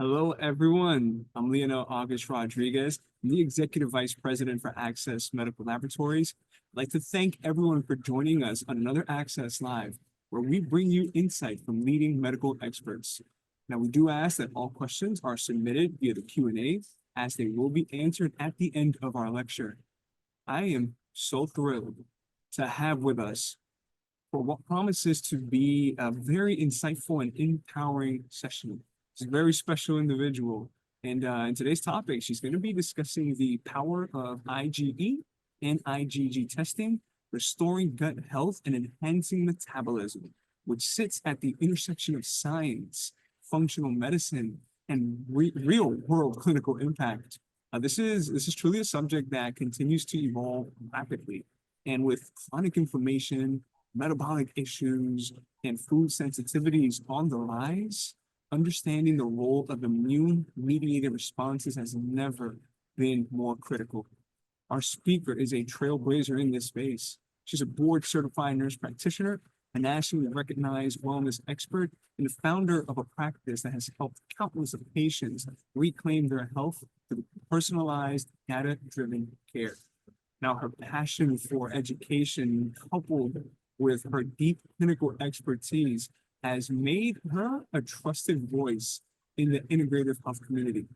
Hello, everyone. I'm Leonel August Rodriguez. I'm the Executive Vice President for Access Medical Laboratories. I'd like to thank everyone for joining us on another Access Live, where we bring you insight from leading medical experts. Now, we do ask that all questions are submitted via the Q&A, as they will be answered at the end of our lecture. I am so thrilled to have with us for what promises to be a very insightful and empowering session. She's a very special individual. And in today's topic, she's going to be discussing the power of IgE and IgG testing, restoring gut health and enhancing metabolism, which sits at the intersection of science, functional medicine, and real-world clinical impact. This is truly a subject that continues to evolve rapidly. And with chronic inflammation, metabolic issues, and food sensitivities on the rise, understanding the role of immune-mediated responses has never been more critical. Our speaker is a trailblazer in this space. She's a board-certified nurse practitioner, a nationally recognized wellness expert, and the founder of a practice that has helped countless of patients reclaim their health through personalized, data-driven care. Now, her passion for education, coupled with her deep clinical expertise, has made her a trusted voice in the integrative health community.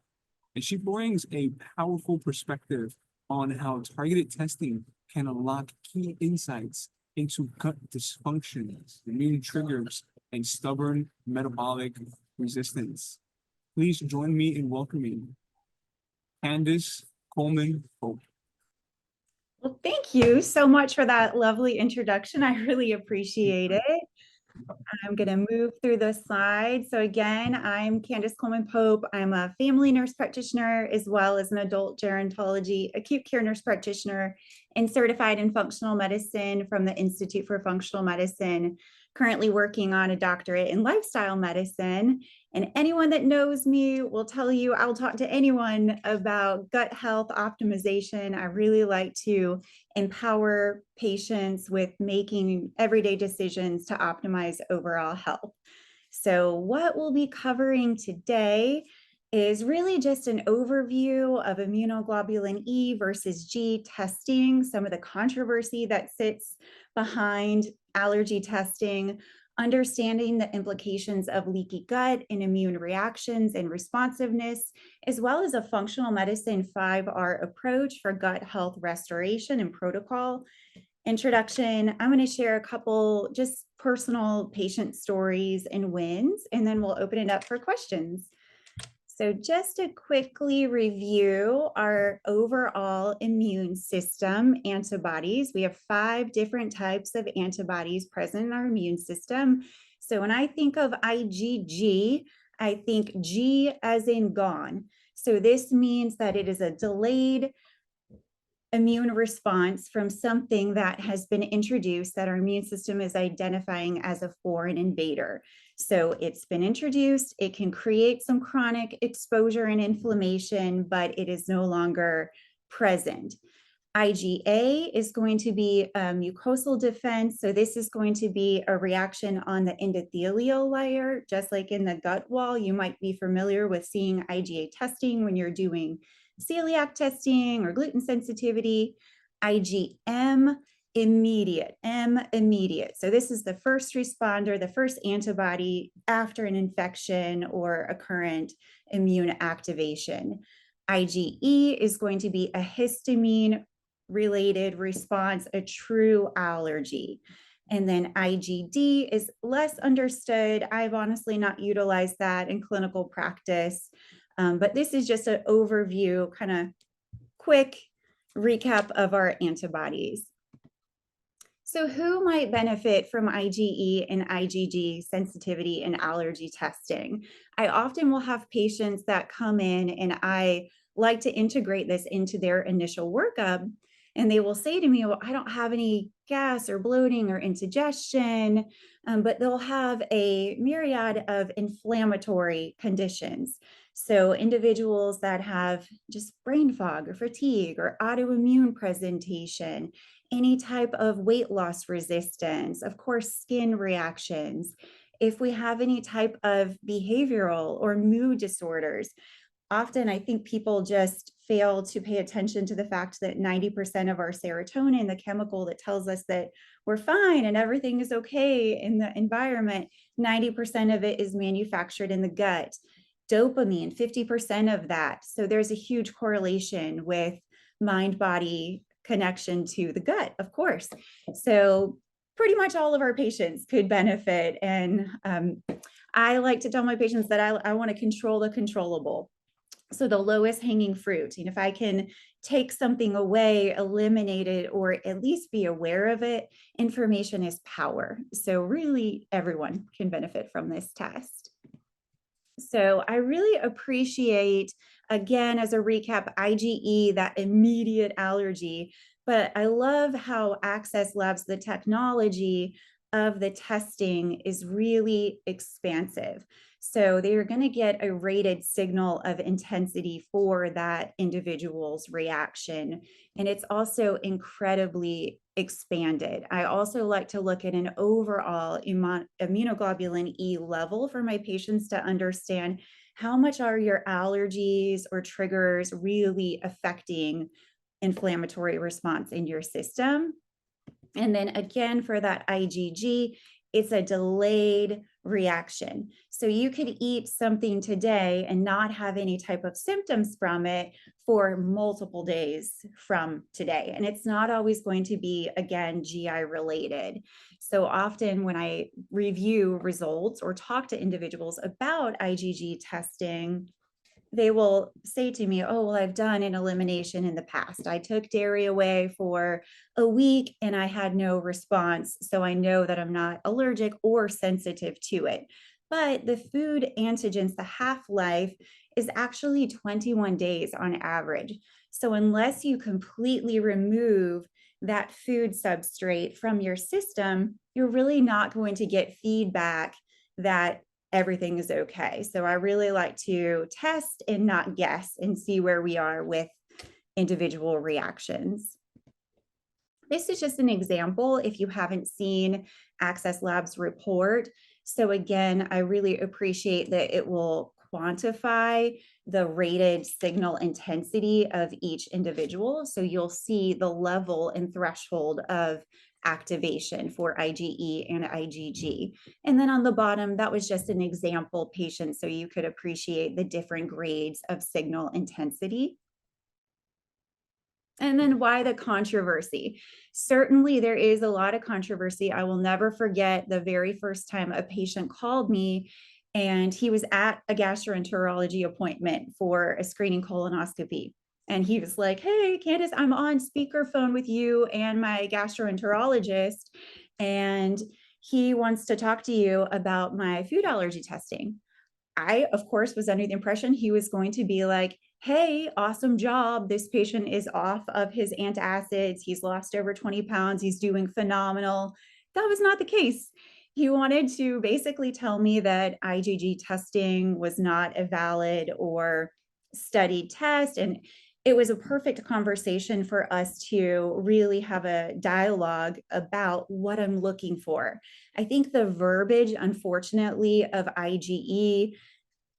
And she brings a powerful perspective on how targeted testing can unlock key insights into gut dysfunction, immune triggers, and stubborn metabolic resistance. Please join me in welcoming Candice Coleman-Pope. Well, thank you so much for that lovely introduction. I really appreciate it. I'm going to move through the slides. So again, I'm Candice Coleman-Pope. I'm a family nurse practitioner, as well as an adult gerontology acute care nurse practitioner, and certified in functional medicine from the Institute for Functional Medicine, currently working on a doctorate in lifestyle medicine. And anyone that knows me will tell you I'll talk to anyone about gut health optimization. I really like to empower patients with making everyday decisions to optimize overall health. So what we'll be covering today is really just an overview of immunoglobulin E versus G testing, some of the controversy that sits behind allergy testing, understanding the implications of leaky gut in immune reactions and responsiveness, as well as a functional medicine 5R approach for gut health restoration and protocol. Introduction, I'm going to share a couple just personal patient stories and wins, and then we'll open it up for questions. So just to quickly review our overall immune system antibodies, we have 5 different types of antibodies present in our immune system. So when I think of IgG, I think G as in gone. So this means that it is a delayed immune response from something that has been introduced that our immune system is identifying as a foreign invader. So it's been introduced, it can create some chronic exposure and inflammation, but it is no longer present. IgA is going to be a mucosal defense. So this is going to be a reaction on the endothelial layer, just like in the gut wall. You might be familiar with seeing IgA testing when you're doing celiac testing or gluten sensitivity. IgM, immediate, M, immediate. So this is the first responder, the first antibody after an infection or a current immune activation. IgE is going to be a histamine related response, a true allergy. And then IgD is less understood. I've honestly not utilized that in clinical practice, but this is just an overview, kind of quick recap of our antibodies. So who might benefit from IgE and IgG sensitivity and allergy testing? I often will have patients that come in and I like to integrate this into their initial workup. And they will say to me, well, I don't have any gas or bloating or indigestion, but they'll have a myriad of inflammatory conditions. So individuals that have just brain fog or fatigue or autoimmune presentation, any type of weight loss resistance, of course, skin reactions, if we have any type of behavioral or mood disorders. Often I think people just fail to pay attention to the fact that 90% of our serotonin, the chemical that tells us that we're fine and everything is okay in the environment, 90% of it is manufactured in the gut. Dopamine, 50% of that. So there's a huge correlation with mind-body connection to the gut, of course. So pretty much all of our patients could benefit. And I like to tell my patients that I want to control the controllable. So the lowest hanging fruit, if I can take something away, eliminate it, or at least be aware of it, information is power. So really everyone can benefit from this test. So I really appreciate, again, as a recap, IgE, that immediate allergy, but I love how AccessLive's, the technology of the testing is really expansive. So they're going to get a rated signal of intensity for that individual's reaction. And it's also incredibly expanded. I also like to look at an overall immunoglobulin E level for my patients to understand how much are your allergies or triggers really affecting inflammatory response in your system. And then again, for that IgG, it's a delayed reaction. So you could eat something today and not have any type of symptoms from it for multiple days from today. And it's not always going to be, again, GI related. So often when I review results or talk to individuals about IgG testing, they will say to me, oh, well, I've done an elimination in the past. I took dairy away for a week and I had no response. So I know that I'm not allergic or sensitive to it. But the food antigens, the half-life is actually 21 days on average. So unless you completely remove that food substrate from your system, you're really not going to get feedback that everything is okay. So I really like to test and not guess and see where we are with individual reactions. This is just an example if you haven't seen AccessLive's report. So again, I really appreciate that it will quantify the rated signal intensity of each individual. So you'll see the level and threshold of activation for IgE and IgG. And then on the bottom, that was just an example patient, so you could appreciate the different grades of signal intensity. And then why the controversy? Certainly there is a lot of controversy. I will never forget the very first time a patient called me and he was at a gastroenterology appointment for a screening colonoscopy. And he was like, hey, Candice, I'm on speakerphone with you and my gastroenterologist, and he wants to talk to you about my food allergy testing. I, of course, was under the impression he was going to be like, hey, awesome job. This patient is off of his antacids. He's lost over 20 pounds. He's doing phenomenal. That was not the case. He wanted to basically tell me that IgG testing was not a valid or studied test. And it was a perfect conversation for us to really have a dialogue about what I'm looking for. I think the verbiage, unfortunately, of IgE,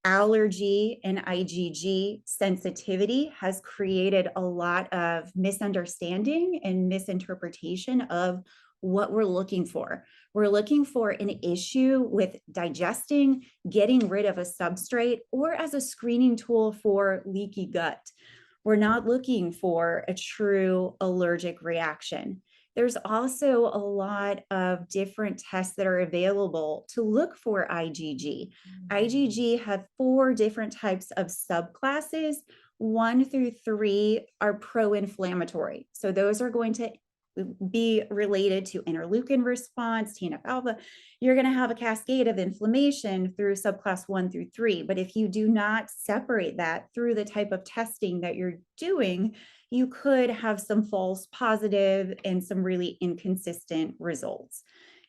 allergy, and IgG sensitivity has created a lot of misunderstanding and misinterpretation of what we're looking for. We're looking for an issue with digesting, getting rid of a substrate, or as a screening tool for leaky gut. We're not looking for a true allergic reaction. There's also a lot of different tests that are available to look for IgG. IgG have 4 different types of subclasses. 1 through 3 are pro-inflammatory. So those are going to be related to interleukin response, TNF alpha. You're going to have a cascade of inflammation through subclass 1 through 3. But if you do not separate that through the type of testing that you're doing, you could have some false positive and some really inconsistent results.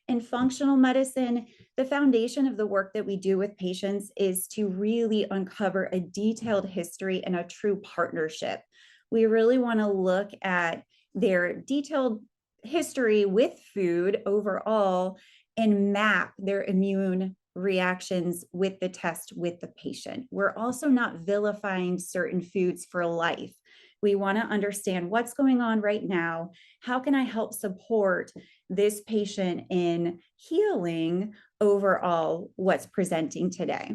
In functional medicine, the foundation of the work that we do with patients is to really uncover a detailed history and a true partnership. We really want to look at their detailed history with food overall and map their immune reactions with the test with the patient. We're also not vilifying certain foods for life. We want to understand what's going on right now. How can I help support this patient in healing overall what's presenting today?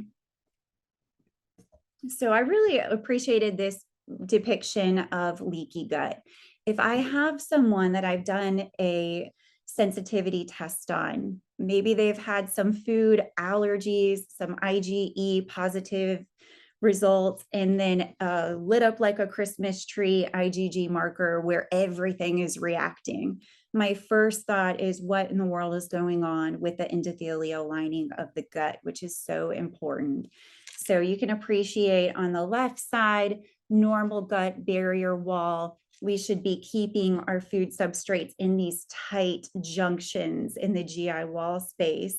So I really appreciated this depiction of leaky gut. If I have someone that I've done a sensitivity test on, maybe they've had some food allergies, some IgE positive results, and then lit up like a Christmas tree IgG marker where everything is reacting. My first thought is, what in the world is going on with the endothelial lining of the gut, which is so important. So you can appreciate on the left side, normal gut barrier wall. We should be keeping our food substrates in these tight junctions in the GI wall space.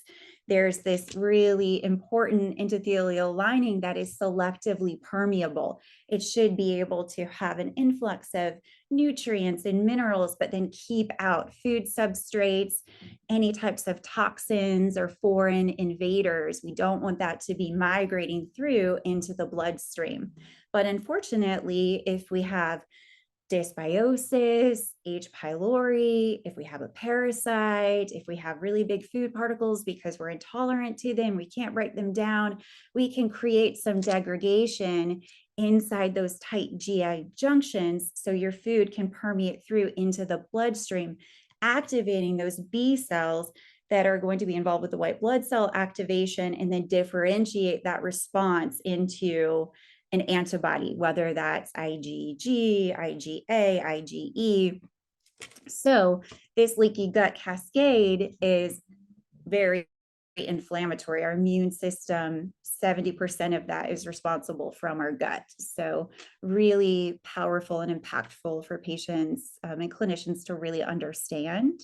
There's this really important endothelial lining that is selectively permeable. It should be able to have an influx of nutrients and minerals, but then keep out food substrates, any types of toxins or foreign invaders. We don't want that to be migrating through into the bloodstream. But unfortunately, if we have dysbiosis, H. pylori, if we have a parasite, if we have really big food particles because we're intolerant to them, we can't break them down, we can create some degradation inside those tight GI junctions so your food can permeate through into the bloodstream, activating those B cells that are going to be involved with the white blood cell activation and then differentiate that response into an antibody, whether that's IgG, IgA, IgE. So this leaky gut cascade is very inflammatory. Our immune system, 70% of that is responsible from our gut. So really powerful and impactful for patients and clinicians to really understand.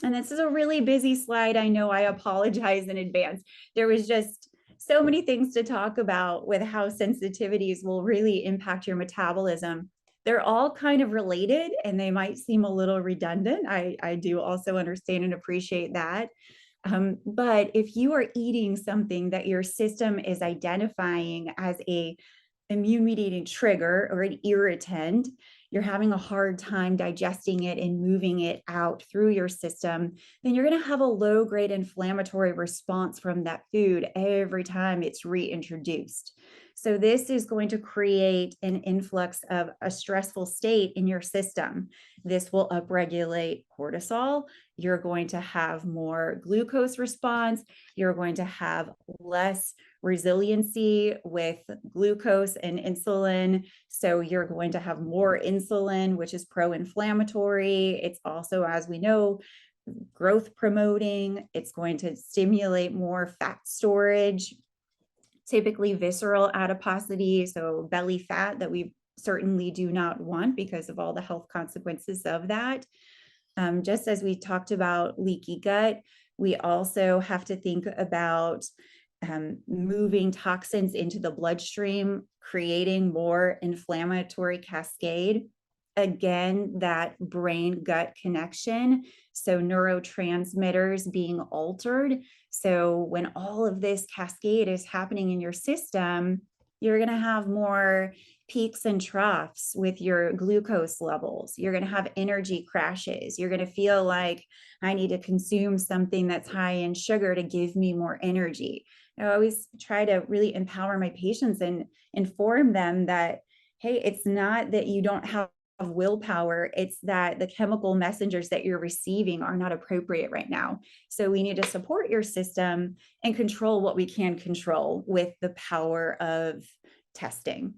And this is a really busy slide. I know, I apologize in advance. There was just so many things to talk about with how sensitivities will really impact your metabolism. They're all kind of related and they might seem a little redundant. I do also understand and appreciate that. But if you are eating something that your system is identifying as a immune-mediated trigger or an irritant, you're having a hard time digesting it and moving it out through your system, then you're going to have a low-grade inflammatory response from that food every time it's reintroduced. So this is going to create an influx of a stressful state in your system. This will upregulate cortisol. You're going to have more glucose response. You're going to have less resiliency with glucose and insulin. So you're going to have more insulin, which is pro-inflammatory. It's also, as we know, growth promoting. It's going to stimulate more fat storage, typically visceral adiposity, so belly fat that we certainly do not want because of all the health consequences of that. Just as we talked about leaky gut, we also have to think about moving toxins into the bloodstream, creating more inflammatory cascade. Again, that brain-gut connection, so neurotransmitters being altered. So when all of this cascade is happening in your system, you're going to have more peaks and troughs with your glucose levels. You're going to have energy crashes. You're going to feel like, I need to consume something that's high in sugar to give me more energy. I always try to really empower my patients and inform them that, hey, it's not that you don't have willpower, it's that the chemical messengers that you're receiving are not appropriate right now. So we need to support your system and control what we can control with the power of testing,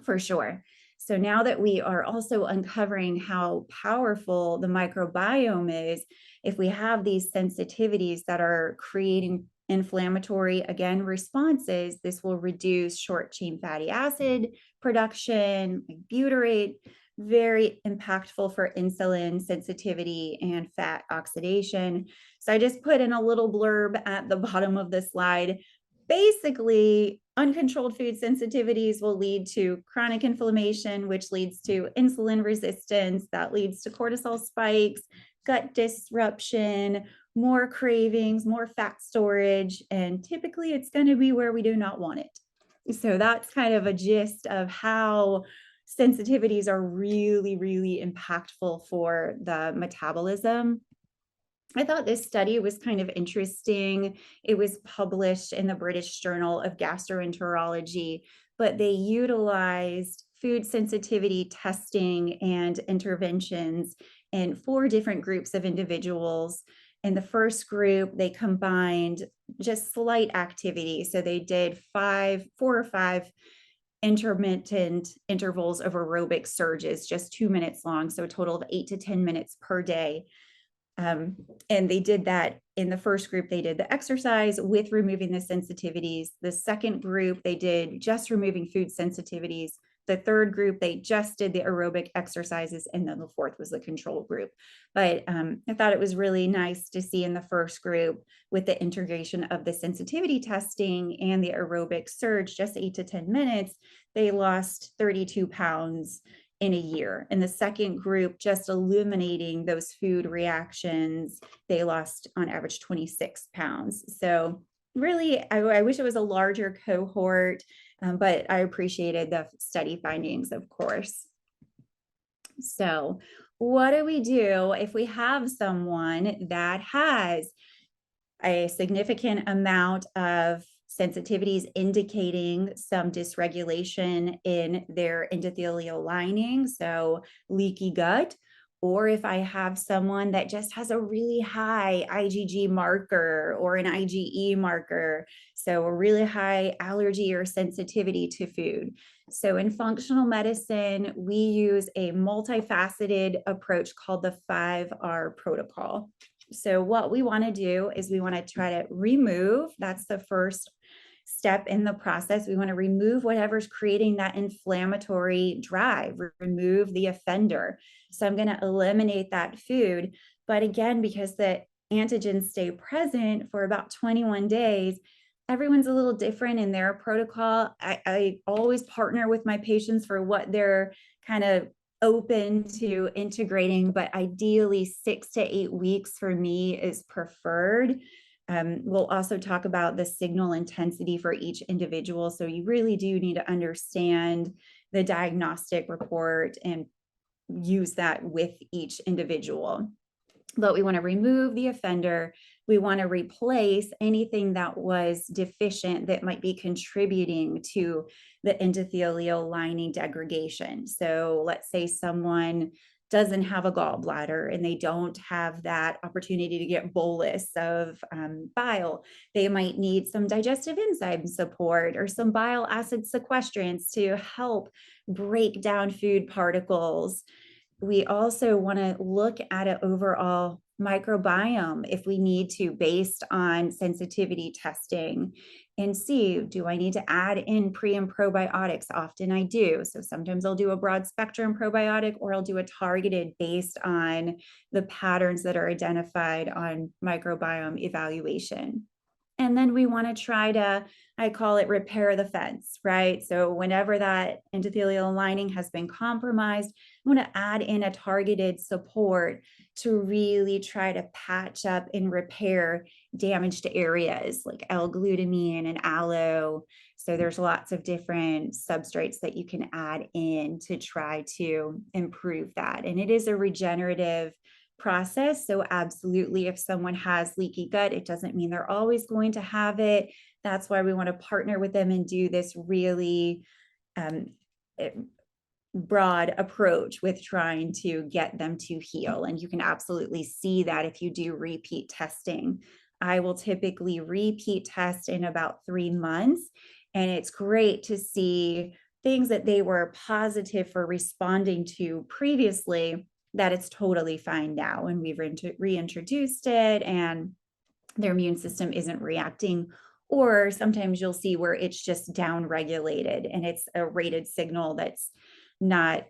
for sure. So now that we are also uncovering how powerful the microbiome is, if we have these sensitivities that are creating inflammatory, again, responses, this will reduce short chain fatty acid production, like butyrate, very impactful for insulin sensitivity and fat oxidation. So I just put in a little blurb at the bottom of the slide. Basically, uncontrolled food sensitivities will lead to chronic inflammation, which leads to insulin resistance, that leads to cortisol spikes, gut disruption, more cravings, more fat storage, and typically it's going to be where we do not want it. So that's kind of a gist of how sensitivities are really, really impactful for the metabolism. I thought this study was kind of interesting. It was published in the British Journal of Gastroenterology, but they utilized food sensitivity testing and interventions in 4 different groups of individuals. In the first group, they combined just slight activity. So they did 4 or 5 intermittent intervals of aerobic surges, just 2 minutes long. So a total of 8 to 10 minutes per day. And they did that in the first group. They did the exercise with removing the sensitivities. The second group, they did just removing food sensitivities. The third group, they just did the aerobic exercises. And then the fourth was the control group. But I thought it was really nice to see in the first group with the integration of the sensitivity testing and the aerobic surge, just 8 to 10 minutes, they lost 32 pounds in a year. In the second group, just eliminating those food reactions, they lost on average 26 pounds. So really, I wish it was a larger cohort, but I appreciated the study findings, of course. So what do we do if we have someone that has a significant amount of sensitivities indicating some dysregulation in their endothelial lining, so leaky gut, or if I have someone that just has a really high IgG marker or an IgE marker, so a really high allergy or sensitivity to food. So in functional medicine, we use a multifaceted approach called the 5R protocol. So what we want to do is we want to try to remove, that's the first step in the process. We want to remove whatever's creating that inflammatory drive, remove the offender. So I'm going to eliminate that food. But again, because the antigens stay present for about 21 days, everyone's a little different in their protocol. I always partner with my patients for what they're kind of open to integrating, but ideally 6 to 8 weeks for me is preferred. We'll also talk about the signal intensity for each individual. So you really do need to understand the diagnostic report and use that with each individual. But we want to remove the offender. We want to replace anything that was deficient that might be contributing to the endothelial lining degradation. So let's say someone doesn't have a gallbladder and they don't have that opportunity to get bolus of bile. They might need some digestive enzyme support or some bile acid sequestrants to help break down food particles. We also want to look at an overall microbiome if we need to, based on sensitivity testing, and see, do I need to add in pre and probiotics? Often I do. So sometimes I'll do a broad spectrum probiotic, or I'll do a targeted based on the patterns that are identified on microbiome evaluation. And then we want to try to, I call it repair the fence, right? So whenever that endothelial lining has been compromised, I want to add in a targeted support to really try to patch up and repair damaged areas like L-glutamine and aloe. So there's lots of different substrates that you can add in to try to improve that. And it is a regenerative process. So absolutely, if someone has leaky gut, it doesn't mean they're always going to have it. That's why we want to partner with them and do this really broad approach with trying to get them to heal. And you can absolutely see that if you do repeat testing. I will typically repeat test in about 3 months. And it's great to see things that they were positive for responding to previously, that it's totally fine now. And we've reintroduced it and their immune system isn't reacting. Or sometimes you'll see where it's just down regulated and it's a rated signal that's not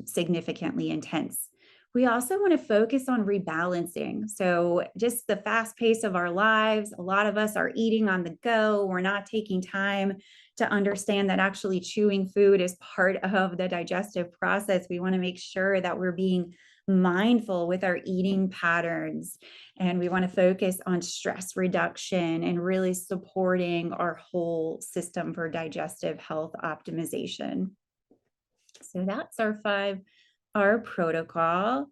significantly intense. We also want to focus on rebalancing. So just the fast pace of our lives, a lot of us are eating on the go. We're not taking time to understand that actually chewing food is part of the digestive process. We want to make sure that we're being mindful with our eating patterns. And we want to focus on stress reduction and really supporting our whole system for digestive health optimization. So that's our 5R protocol.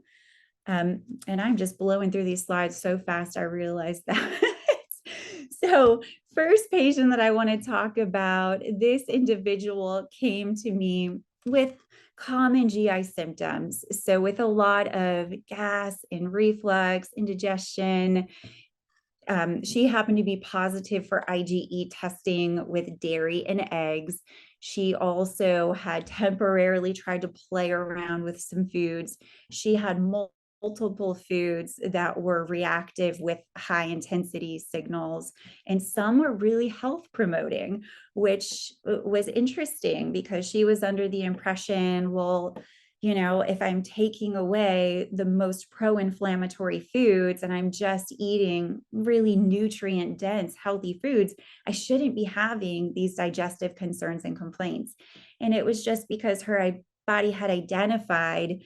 And I'm just blowing through these slides so fast, I realized that. So first patient that I want to talk about, this individual came to me with common GI symptoms. So with a lot of gas and reflux, indigestion. She happened to be positive for IgE testing with dairy and eggs. She also had temporarily tried to play around with some foods. She had multiple foods that were reactive with high intensity signals, and some were really health promoting, which was interesting because she was under the impression, well, if I'm taking away the most pro-inflammatory foods and I'm just eating really nutrient dense, healthy foods, I shouldn't be having these digestive concerns and complaints. And it was just because her body had identified,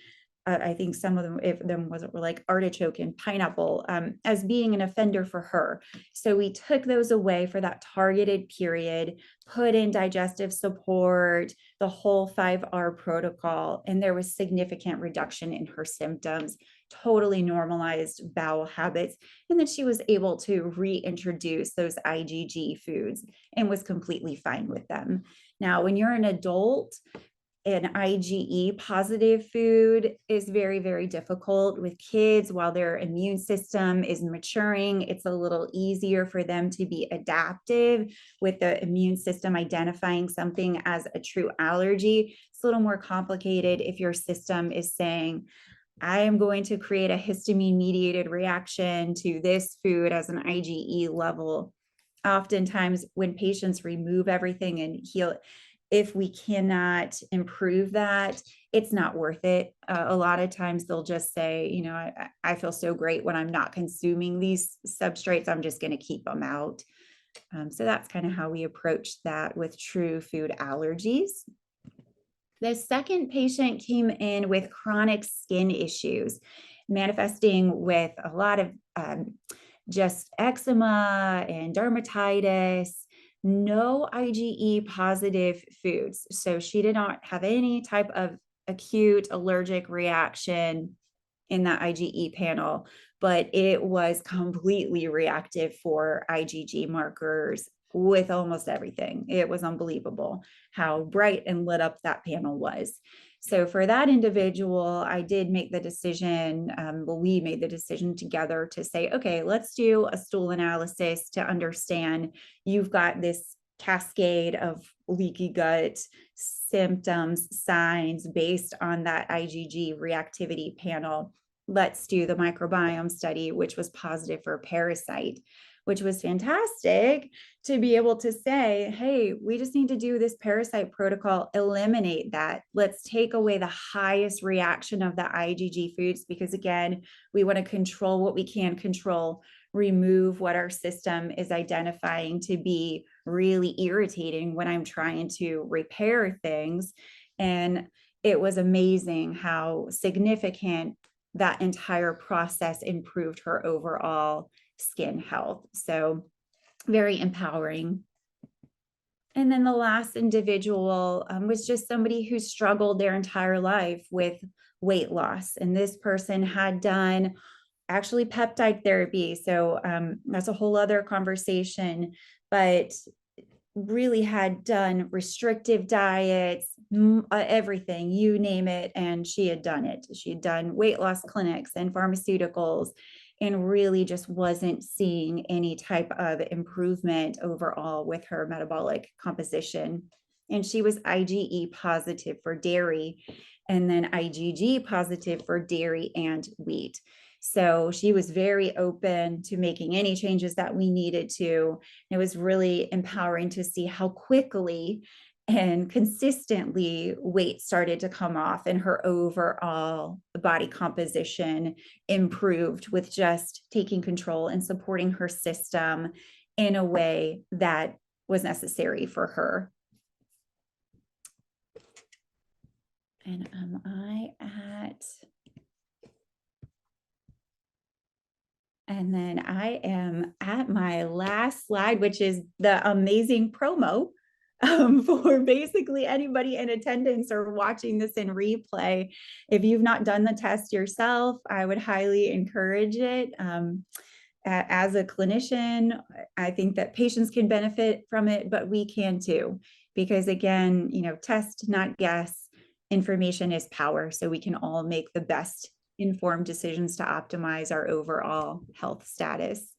I think some of them, if them were like artichoke and pineapple, as being an offender for her. So we took those away for that targeted period, put in digestive support, the whole 5R protocol, and there was significant reduction in her symptoms, totally normalized bowel habits, and then she was able to reintroduce those IgG foods and was completely fine with them. Now, when you're an adult, an IgE positive food is very, very difficult with kids. While their immune system is maturing, it's a little easier for them to be adaptive with the immune system identifying something as a true allergy. It's a little more complicated if your system is saying, I am going to create a histamine mediated reaction to this food as an IgE level. Oftentimes when patients remove everything and heal, if we cannot improve that, it's not worth it. A lot of times they'll just say, I feel so great when I'm not consuming these substrates, I'm just going to keep them out. So that's kind of how we approach that with true food allergies. The second patient came in with chronic skin issues, manifesting with a lot of just eczema and dermatitis. No IgE positive foods. So she did not have any type of acute allergic reaction in that IgE panel, but it was completely reactive for IgG markers with almost everything. It was unbelievable how bright and lit up that panel was. So for that individual, I did make the decision, we made the decision together to say, okay, let's do a stool analysis to understand you've got this cascade of leaky gut symptoms, signs based on that IgG reactivity panel. Let's do the microbiome study, which was positive for parasite, which was fantastic to be able to say, hey, we just need to do this parasite protocol, eliminate that. Let's take away the highest reaction of the IgG foods, because again, we want to control what we can control, remove what our system is identifying to be really irritating when I'm trying to repair things. And it was amazing how significant that entire process improved her overall skin health. So very empowering. And then the last individual was just somebody who struggled their entire life with weight loss. And this person had done actually peptide therapy. So that's a whole other conversation, but really had done restrictive diets, everything, you name it. And she had done it. She had done weight loss clinics and pharmaceuticals, and really just wasn't seeing any type of improvement overall with her metabolic composition. And she was IgE positive for dairy, and then IgG positive for dairy and wheat. So she was very open to making any changes that we needed to. It was really empowering to see how quickly and consistently weight started to come off, and her overall body composition improved with just taking control and supporting her system in a way that was necessary for her. And am I at And then I am at my last slide, which is the amazing promo for basically anybody in attendance or watching this in replay. If you've not done the test yourself, I would highly encourage it. As a clinician, I think that patients can benefit from it, but we can too, because again, test, not guess. Information is power, so we can all make the best informed decisions to optimize our overall health status.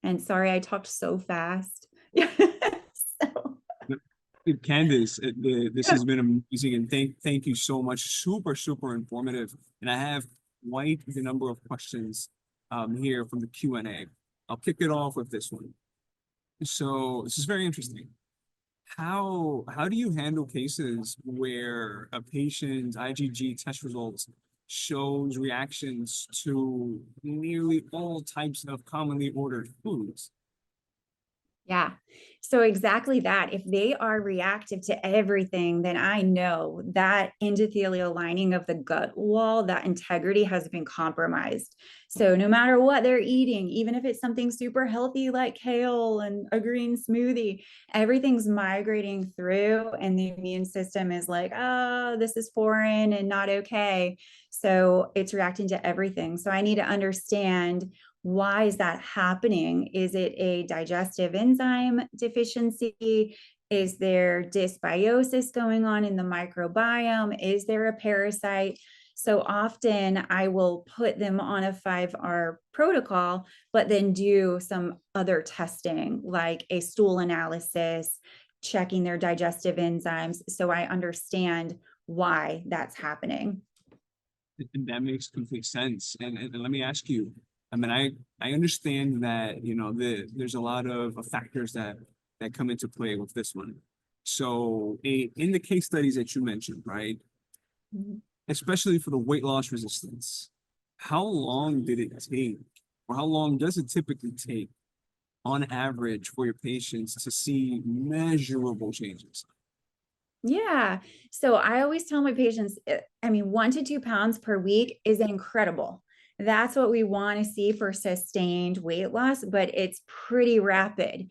And sorry, I talked so fast. So. Candice, this has been amazing, and thank you so much. Super informative. And I have quite the number of questions here from the Q&A. I'll kick it off with this one. So this is very interesting. How do you handle cases where a patient's IgG test results shows reactions to nearly all types of commonly ordered foods? Yeah. So exactly that. If they are reactive to everything, then I know that endothelial lining of the gut wall, that integrity has been compromised. So no matter what they're eating, even if it's something super healthy like kale and a green smoothie, everything's migrating through and the immune system is like, oh, this is foreign and not okay. So it's reacting to everything. So I need to understand, why is that happening? Is it a digestive enzyme deficiency? Is there dysbiosis going on in the microbiome? Is there a parasite? So often I will put them on a 5R protocol, but then do some other testing like a stool analysis, checking their digestive enzymes, so I understand why that's happening. And that makes complete sense. And let me ask you, I mean, I understand that, there's a lot of factors that come into play with this one. So in the case studies that you mentioned, right, especially for the weight loss resistance, how long did it take, or how long does it typically take on average for your patients to see measurable changes? Yeah. So I always tell my patients, 1 to 2 pounds per week is incredible. That's what we want to see for sustained weight loss, but it's pretty rapid.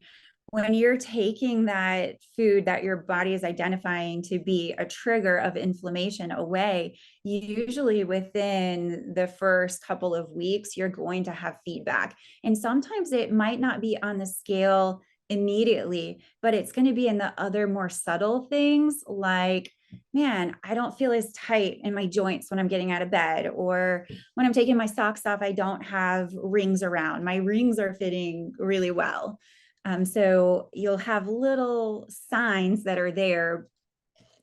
When you're taking that food that your body is identifying to be a trigger of inflammation away, usually within the first couple of weeks, you're going to have feedback. And sometimes it might not be on the scale immediately, but it's going to be in the other more subtle things like, man, I don't feel as tight in my joints when I'm getting out of bed, or when I'm taking my socks off, I don't have rings around. My rings are fitting really well. So you'll have little signs that are there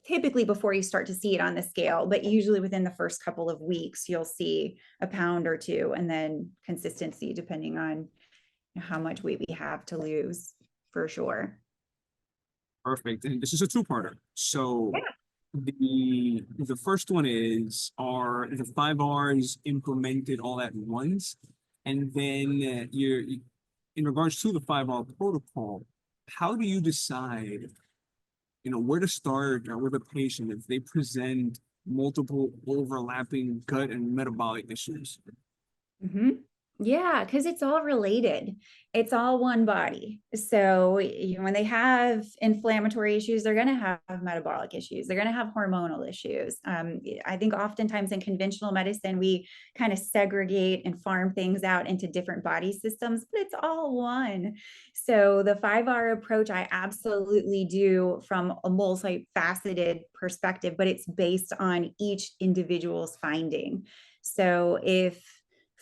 typically before you start to see it on the scale, but usually within the first couple of weeks, you'll see a pound or two, and then consistency depending on how much weight we have to lose, for sure. Perfect. And this is a two-parter. So the first one is, are the 5Rs implemented all at once? And then in regards to the 5R protocol, how do you decide, where to start with a patient if they present multiple overlapping gut and metabolic issues? Mm-hmm. Yeah, because it's all related. It's all one body. So when they have inflammatory issues, they're going to have metabolic issues. They're going to have hormonal issues. I think oftentimes in conventional medicine, we kind of segregate and farm things out into different body systems, but it's all one. So the 5R approach, I absolutely do from a multifaceted perspective, but it's based on each individual's finding. So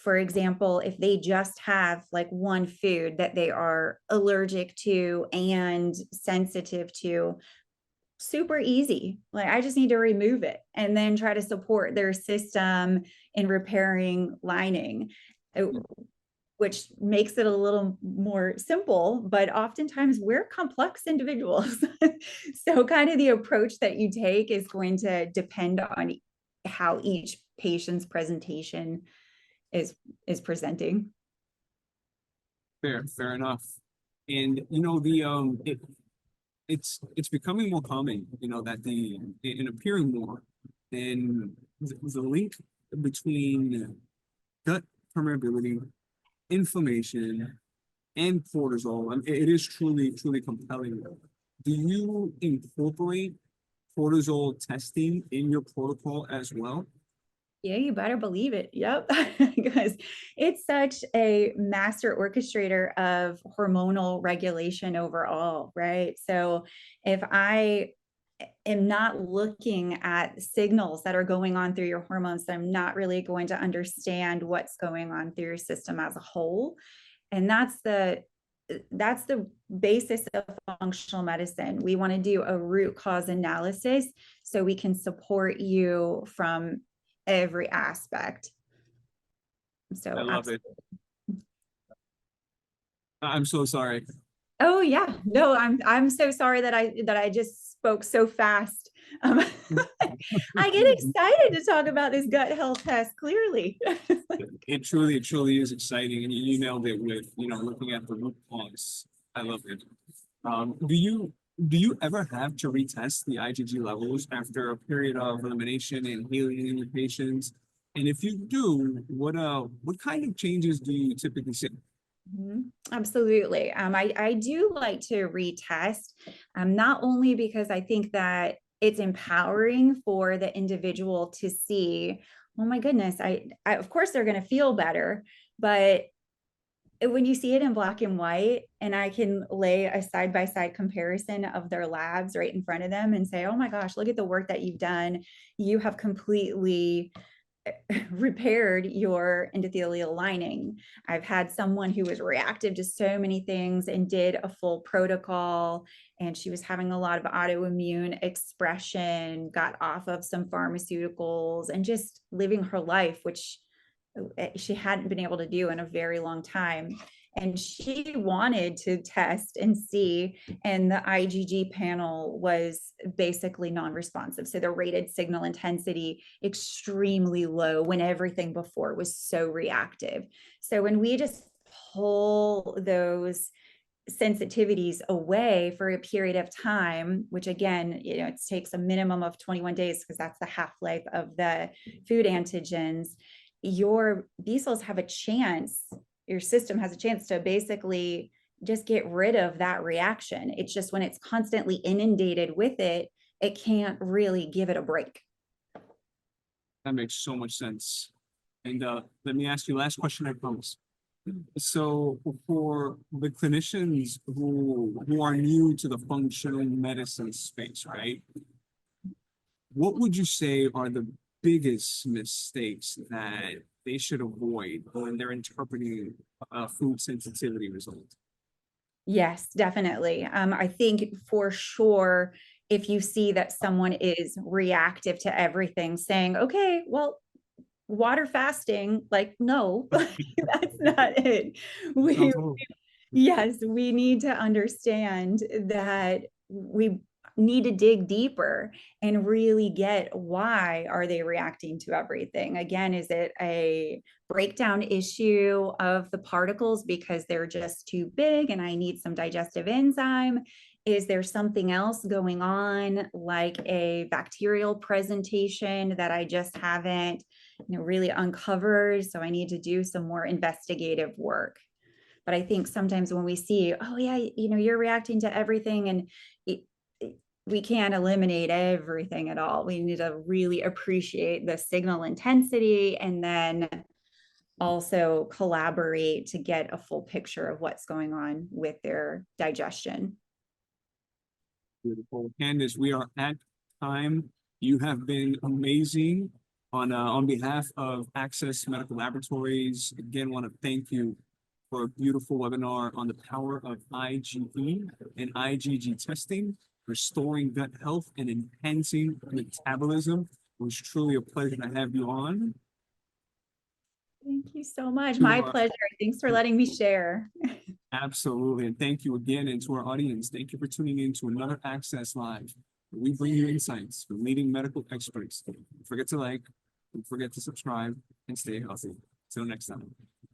for example, if they just have like one food that they are allergic to and sensitive to, super easy. Like, I just need to remove it and then try to support their system in repairing lining, which makes it a little more simple, but oftentimes we're complex individuals. So kind of the approach that you take is going to depend on how each patient's presentation is presenting. Fair enough. And it's becoming more common, that and appearing more, and the link between gut permeability inflammation, and cortisol. It is truly, truly compelling. Do you incorporate cortisol testing in your protocol as well? Yeah, you better believe it. Yep. Because it's such a master orchestrator of hormonal regulation overall, right? So if I am not looking at signals that are going on through your hormones, then I'm not really going to understand what's going on through your system as a whole. And that's the basis of functional medicine. We want to do a root cause analysis so we can support you from every aspect. So I love it. absolutely. I'm so sorry. Oh yeah, no, I'm so sorry that I just spoke so fast. Um, I get excited to talk about this gut health test, clearly. It truly is exciting, and you nailed it with, looking at the root cause. I love it. Do you ever have to retest the IgG levels after a period of elimination and healing in your patients? And if you do, what kind of changes do you typically see? Absolutely. I do like to retest, not only because I think that it's empowering for the individual to see, oh my goodness, I of course they're going to feel better, but when you see it in black and white and I can lay a side-by-side comparison of their labs right in front of them and say, oh my gosh, look at the work that you've done. You have completely repaired your endothelial lining. I've had someone who was reactive to so many things and did a full protocol, and she was having a lot of autoimmune expression, got off of some pharmaceuticals, and just living her life, which she hadn't been able to do in a very long time. And she wanted to test and see, and the IgG panel was basically non-responsive. So the rated signal intensity extremely low when everything before was so reactive. So when we just pull those sensitivities away for a period of time, which again, it takes a minimum of 21 days because that's the half-life of the food antigens, your B cells have a chance, your system has a chance to basically just get rid of that reaction. It's just when it's constantly inundated with it, it can't really give it a break. That makes so much sense. And let me ask you last question, I promise. So for the clinicians who are new to the functional medicine space, right? What would you say are the biggest mistakes that they should avoid when they're interpreting a food sensitivity result? Yes, definitely. I think for sure, if you see that someone is reactive to everything, saying, okay, well, water fasting, like, no, that's not it. We, Sounds horrible. yes, we need to understand that we need to dig deeper and really get why are they reacting to everything. Again, is it a breakdown issue of the particles because they're just too big and I need some digestive enzyme? Is there something else going on, like a bacterial presentation that I just haven't really uncovered? So I need to do some more investigative work. But I think sometimes when we see, oh yeah, you're reacting to everything, and we can't eliminate everything at all. We need to really appreciate the signal intensity and then also collaborate to get a full picture of what's going on with their digestion. Beautiful. Candice, we are at time. You have been amazing. On behalf of Access Medical Laboratories, again, want to thank you for a beautiful webinar on the power of IgE and IgG testing, restoring gut health and enhancing metabolism. It was truly a pleasure to have you on. Thank you so much. To My pleasure. Thanks for letting me share. Absolutely. And thank you again. And to our audience, thank you for tuning in to another Access Live, where we bring you insights from leading medical experts. Don't forget to like, don't forget to subscribe, and stay healthy. Till next time.